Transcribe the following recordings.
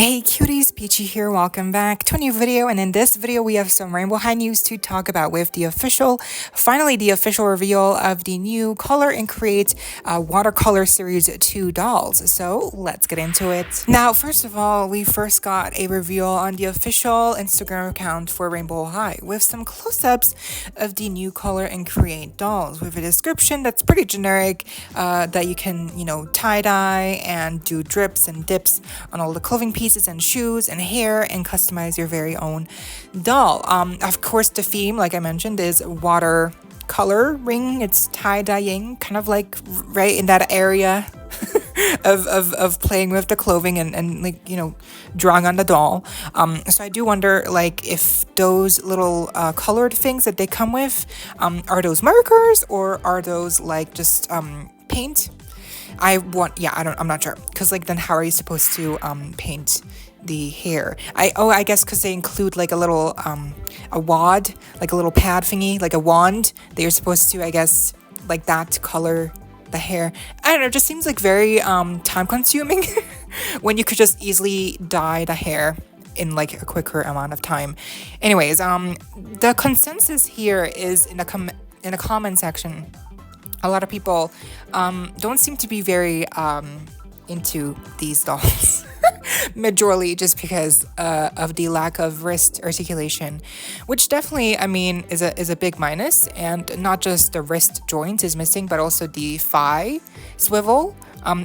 Hey cuties, Peachy here, welcome back to a new video, and in this video we have some Rainbow High news to talk about with finally the official reveal of the new Color and Create Watercolor Series 2 dolls. So let's get into it. Now, first of all, we first got a reveal on the official Instagram account for Rainbow High with some close-ups of the new Color and Create dolls with a description that's pretty generic, that you can, tie-dye and do drips and dips on all the clothing pieces and shoes and hair and customize your very own doll. Of course, the theme, like I mentioned, is watercoloring. It's tie-dyeing, kind of like right in that area of playing with the clothing and like, drawing on the doll. So I do wonder, like, if those little colored things that they come with, are those markers or are those like just paint? I'm not sure, because like then how are you supposed to paint the hair? I guess because they include like a little a wad, like a little pad thingy, like a wand that you're supposed to, I guess, like that, color the hair. I don't know, it just seems like very time consuming when you could just easily dye the hair in like a quicker amount of time. Anyways, the consensus here is in the comment section. A lot of people don't seem to be very into these dolls. Majorly just because of the lack of wrist articulation, which definitely, I mean, is a big minus. And not just the wrist joint is missing, but also the thigh swivel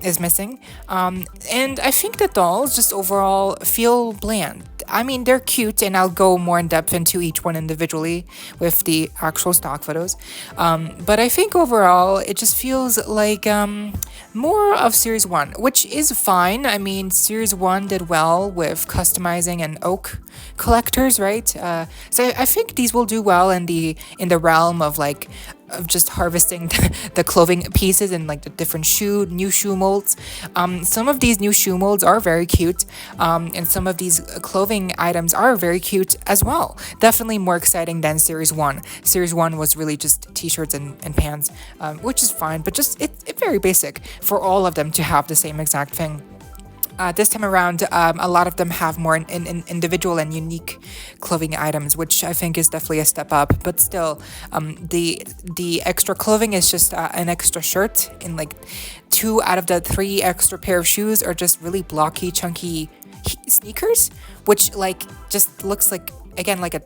is missing. And I think the dolls just overall feel bland. I mean, they're cute, and I'll go more in depth into each one individually with the actual stock photos. But I think overall, it just feels like more of Series 1, which is fine. I mean, Series 1 did well with customizing and oak collectors, right? So I think these will do well in the realm of like of just harvesting the clothing pieces and like the different new shoe molds. Some of these new shoe molds are very cute, and some of these clothing items are very cute as well. Definitely more exciting than Series 1. Series 1 was really just t-shirts and pants, which is fine, but just it's very basic for all of them to have the same exact thing. This time around, a lot of them have more individual and unique clothing items, which I think is definitely a step up. But still, the extra clothing is just an extra shirt, and like 2 out of the 3 extra pair of shoes are just really blocky, chunky sneakers, which like just looks like, again, like a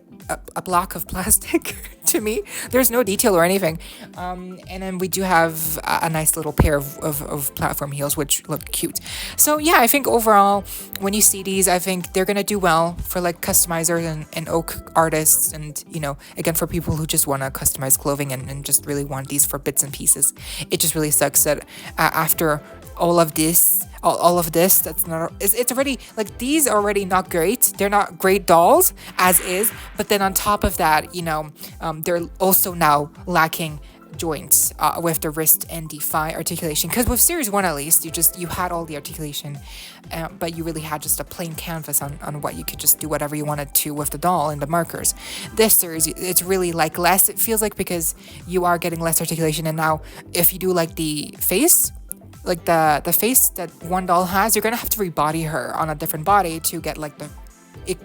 block of plastic to me. There's no detail or anything. And then we do have a nice little pair of platform heels, which look cute. So yeah, I think overall, when you see these, I think they're gonna do well for like customizers and oak artists, and again, for people who just want to customize clothing and just really want these for bits and pieces. It just really sucks that after all of this, that's not, it's already like, these are already not great. They're not great dolls as is, but then on top of that, they're also now lacking joints with the wrist and the thigh articulation. Because with Series 1, at least, you had all the articulation, but you really had just a plain canvas on what you could just do whatever you wanted to with the doll and the markers. This series, it's really like less, it feels like, because you are getting less articulation. And now if you do like the face, like the face that one doll has, you're gonna have to rebody her on a different body to get like the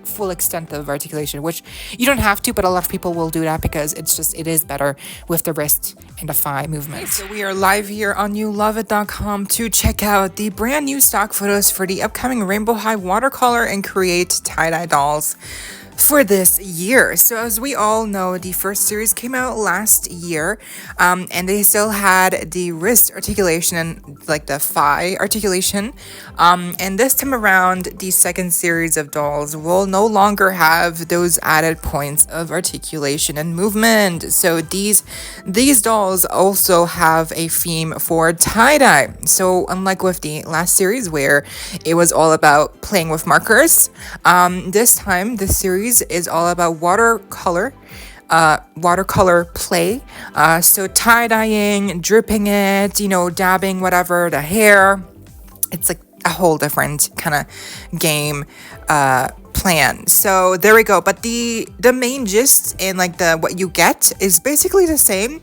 full extent of articulation, which you don't have to, but a lot of people will do that because it is better with the wrist and the thigh movement. So we are live here on youloveit.com to check out the brand new stock photos for the upcoming Rainbow High Watercolor and Create tie-dye dolls for this year. So as we all know, the first series came out last year, and they still had the wrist articulation and like the thigh articulation, and this time around, the second series of dolls will no longer have those added points of articulation and movement. So these dolls also have a theme for tie-dye. So unlike with the last series where it was all about playing with markers, this time the series is all about watercolor play. So tie-dyeing, dripping it, dabbing whatever, the hair. It's like a whole different kind of game plan. So there we go. But the main gist and like what you get is basically the same.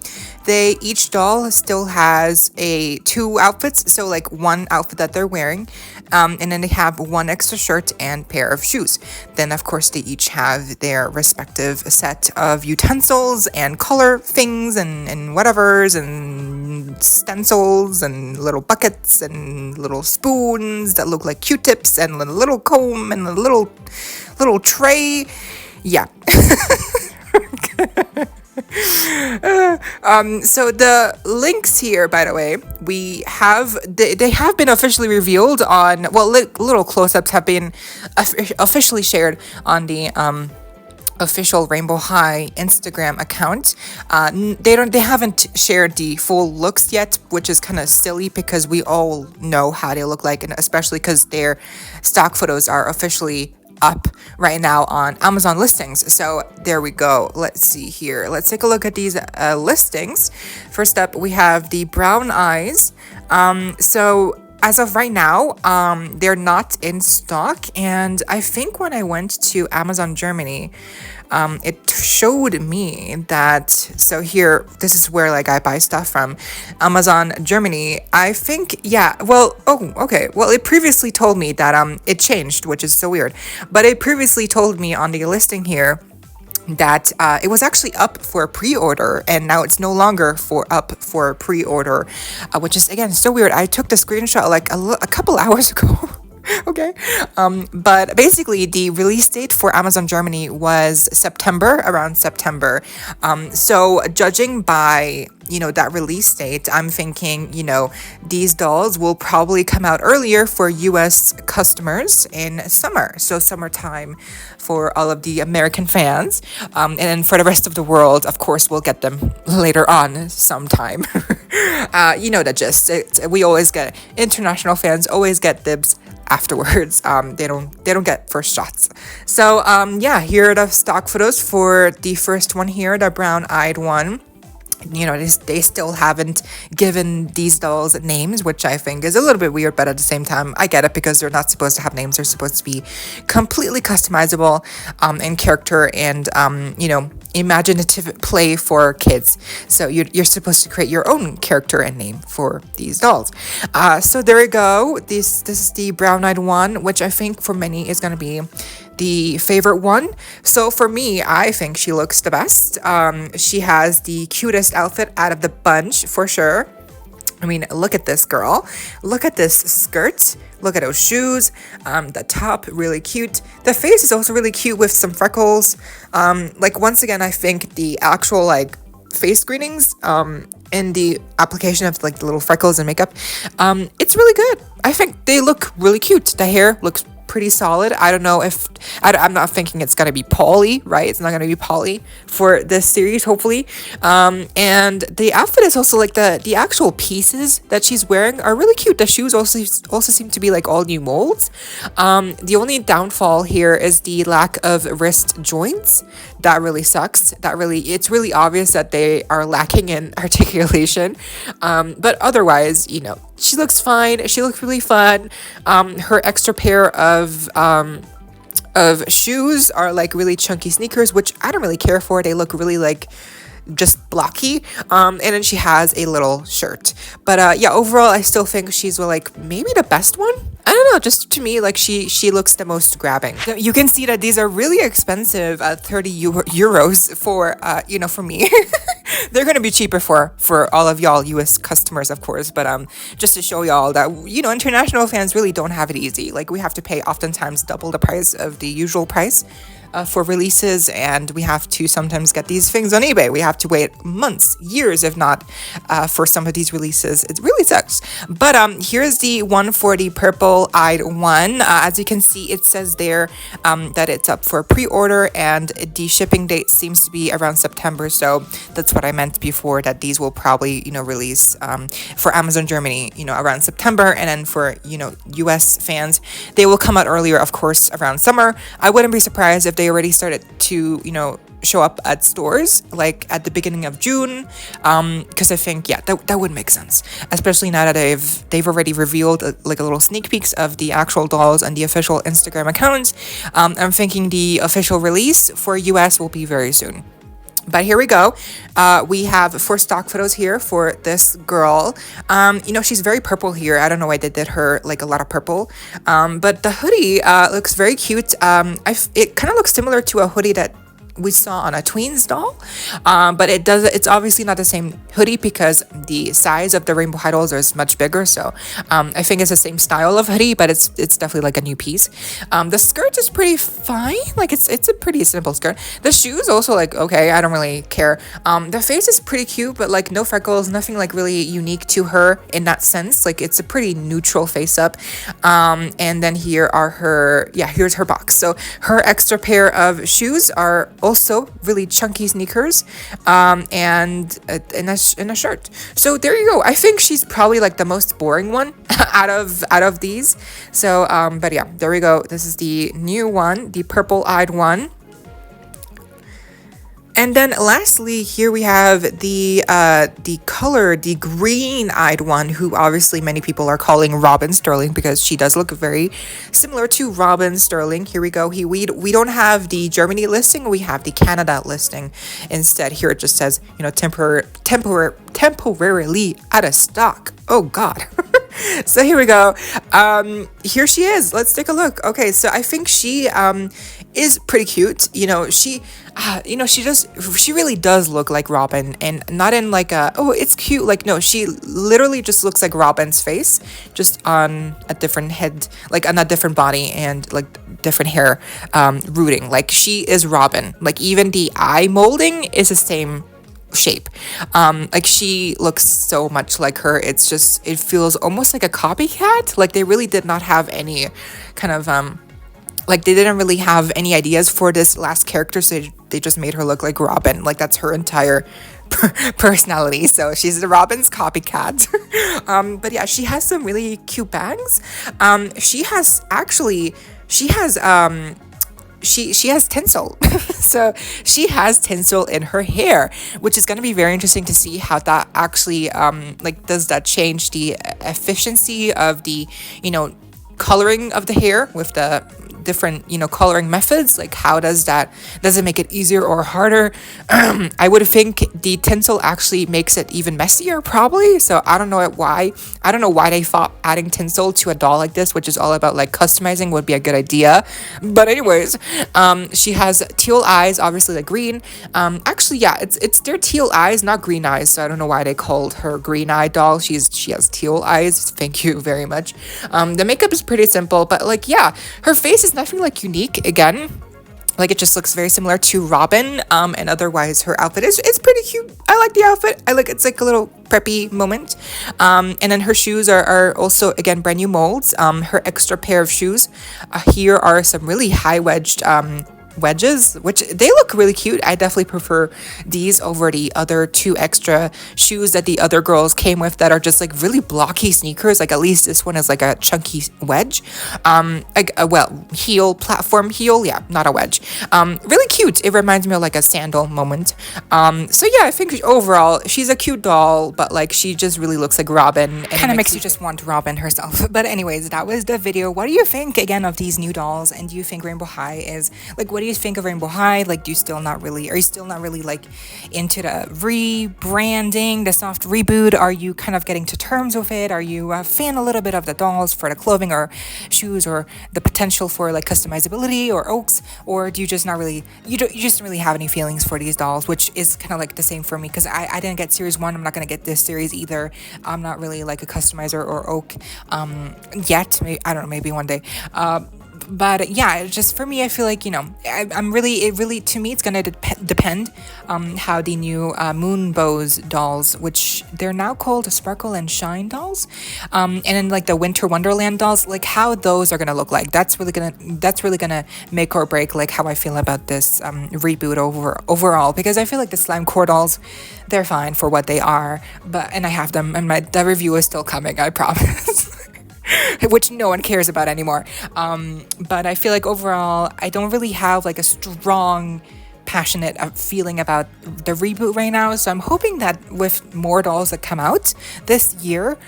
Each doll still has 2 outfits, so like one outfit that they're wearing, And then they have one extra shirt and pair of shoes. Then, of course, they each have their respective set of utensils and color things and whatevers and stencils and little buckets and little spoons that look like Q-tips and a little comb and a little tray. Yeah. So the links here, by the way, they have been officially revealed on, well, little close-ups have been officially shared on the official Rainbow High Instagram account. They haven't shared the full looks yet, which is kind of silly because we all know how they look like, and especially because their stock photos are officially up right now on Amazon listings. So there we go. Let's see here. Let's take a look at these listings. First up, we have the brown eyes. So as of right now, they're not in stock. And I think when I went to Amazon Germany, it showed me that, so here, this is where like I buy stuff from, Amazon Germany. I think, yeah, well, oh, okay. Well, it previously told me that it changed, which is so weird. But it previously told me on the listing here that it was actually up for pre-order, and now it's no longer up for pre-order, which is again so weird. I took the screenshot like a couple hours ago. Okay. But basically the release date for Amazon Germany was around September. So judging by, that release date, I'm thinking, these dolls will probably come out earlier for US customers in summer. So summertime for all of the American fans. And then for the rest of the world, of course, we'll get them later on sometime. You know the gist. We always get, international fans always get dibs afterwards. They don't get first shots. So yeah, here are the stock photos for the first one here, the brown-eyed one. They still haven't given these dolls names, which I think is a little bit weird, but at the same time, I get it because they're not supposed to have names. They're supposed to be completely customizable in character and, imaginative play for kids. So you're supposed to create your own character and name for these dolls. So there we go. This is the brown-eyed one, which I think for many is going to be the favorite one. So for me, I think she looks the best. She has the cutest outfit out of the bunch for sure. I mean, look at this girl. Look at this skirt. Look at those shoes. The top, really cute. The face is also really cute with some freckles. Once again, I think the actual face screenings in the application of the little freckles and makeup, it's really good. I think they look really cute. The hair looks pretty solid. I don't know if I'm not thinking it's gonna be poly, right? It's not gonna be poly for this series, hopefully. And the outfit is also the actual pieces that she's wearing are really cute. The shoes also seem to be all new molds. The only downfall here is the lack of wrist joints. That really sucks. It's really obvious that they are lacking in articulation. But otherwise, she looks fine. She looks really fun. Her extra pair of shoes are really chunky sneakers, which I don't really care for. They look really just blocky. And then she has a little shirt. But yeah, overall, I still think she's maybe the best one. I don't know, just to me, she looks the most grabbing. You can see that these are really expensive at 30 euros for, for me. They're going to be cheaper for all of y'all US customers, of course. But just to show y'all that, international fans really don't have it easy. We have to pay oftentimes double the price of the usual price for releases, and we have to sometimes get these things on eBay. We have to wait months, years, if not, for some of these releases. It really sucks. But here's the one for the purple-eyed one. As you can see, it says there that it's up for pre-order, and the shipping date seems to be around September. So that's what I meant before, that these will probably, release for Amazon Germany, around September, and then for, US fans, they will come out earlier, of course, around summer. I wouldn't be surprised if they already started to, show up at stores at the beginning of June, because I think, yeah, that would make sense, especially now that they've already revealed a little sneak peeks of the actual dolls on the official Instagram account. I'm thinking the official release for US will be very soon. But here we go. We have 4 stock photos here for this girl. You know, she's very purple here. I don't know why they did her like a lot of purple. But the hoodie looks very cute. It kind of looks similar to a hoodie that we saw on a tweens doll, but it's obviously not the same hoodie because the size of the rainbow high dolls is much bigger. So I think it's the same style of hoodie, but it's definitely like a new piece. The skirt is pretty fine, like it's a pretty simple skirt. The shoes also like okay, I don't really care. The face is pretty cute, but like no freckles, nothing like really unique to her in that sense. Like it's a pretty neutral face up. And then here are here's her box. So her extra pair of shoes are also really chunky sneakers, and in a shirt. So there you go. I think she's probably like the most boring one out of these. So but yeah, there we go. This is the new one, the purple-eyed one. And then lastly, here we have the green-eyed one, who obviously many people are calling Robin Sterling because she does look very similar to Robin Sterling. Here we go. We don't have the Germany listing, we have the Canada listing instead. Here it just says, you know, temporarily out of stock. Oh God. So here we go. Here she is. Let's take a look. Okay, so I think she is pretty cute. You know, she really does look like Robin, and not in like a, oh, it's cute. Like, no, she literally just looks like Robin's face, just on a different head, like on a different body and like different hair rooting. Like she is Robin. Like even the eye molding is the same shape. Like she looks so much like her. It's just, it feels almost like a copycat. Like they really did not have any kind of like they didn't really have any ideas for this last character, so they just made her look like Robin. Like that's her entire personality. So she's the Robin's copycat. But yeah, she has some really cute bangs. She has tinsel. So she has tinsel in her hair, which is going to be very interesting to see how that actually like does that change the efficiency of the, you know, coloring of the hair with the different, you know, coloring methods. Like how does it make it easier or harder? I would think the tinsel actually makes it even messier probably. So I don't know why they thought adding tinsel to a doll like this, which is all about like customizing, would be a good idea. But anyways, she has teal eyes, obviously like green. Actually, yeah, it's their teal eyes, not green eyes. So I don't know why they called her green eye doll. She has teal eyes. Thank you very much. The makeup is pretty simple, but like, yeah, her face is nothing like unique again. Like it just looks very similar to Robin, and otherwise her outfit is pretty cute. I like the outfit. It's like a little preppy moment. And then her shoes are also again brand new molds. Her extra pair of shoes here are some really high wedges, which they look really cute. I definitely prefer these over the other 2 extra shoes that the other girls came with that are just like really blocky sneakers. Like at least this one is like a chunky wedge, platform heel, yeah, not a wedge. Really cute. It reminds me of like a sandal moment. So yeah, I think overall she's a cute doll, but like she just really looks like Robin, and kind of makes you just want Robin herself. But anyways, that was the video. What do you think again of these new dolls, and do you think Rainbow High is like, what do you think of Rainbow High? Like, are you still not really like into the rebranding, the soft reboot? Are you kind of getting to terms with it? Are you a fan a little bit of the dolls for the clothing or shoes, or the potential for like customizability or oaks? Or do you just not really, you just don't really have any feelings for these dolls, which is kind of like the same for me, because I didn't get series 1. I'm not going to get this series either. I'm not really like a customizer or oak yet. Maybe, I don't know, maybe one day. But yeah, just for me, I feel like, you know, to me, it's gonna depend how the new Moon Bows dolls, which they're now called Sparkle and Shine dolls, and then like the Winter Wonderland dolls, like how those are gonna look like. That's really gonna make or break like how I feel about this reboot overall, because I feel like the Slime Core dolls, they're fine for what they are, and I have them, and the review is still coming, I promise. Which no one cares about anymore. But I feel like overall, I don't really have like a strong, passionate feeling about the reboot right now. So I'm hoping that with more dolls that come out this year,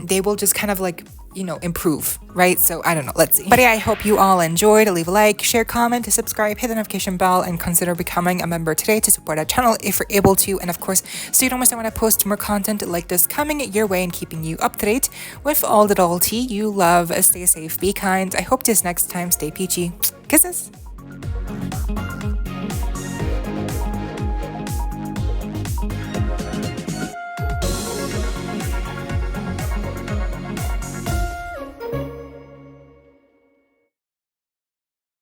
they will just kind of like you know, improve, right? So I don't know, let's see. But yeah, I hope you all enjoyed. Leave a like, share, comment, subscribe, hit the notification bell, and consider becoming a member today to support our channel if you're able to. And of course, so you don't miss out when I post more content like this coming your way and keeping you up to date with all the doll tea you love. Stay safe, be kind. I hope this next time, stay peachy. Kisses.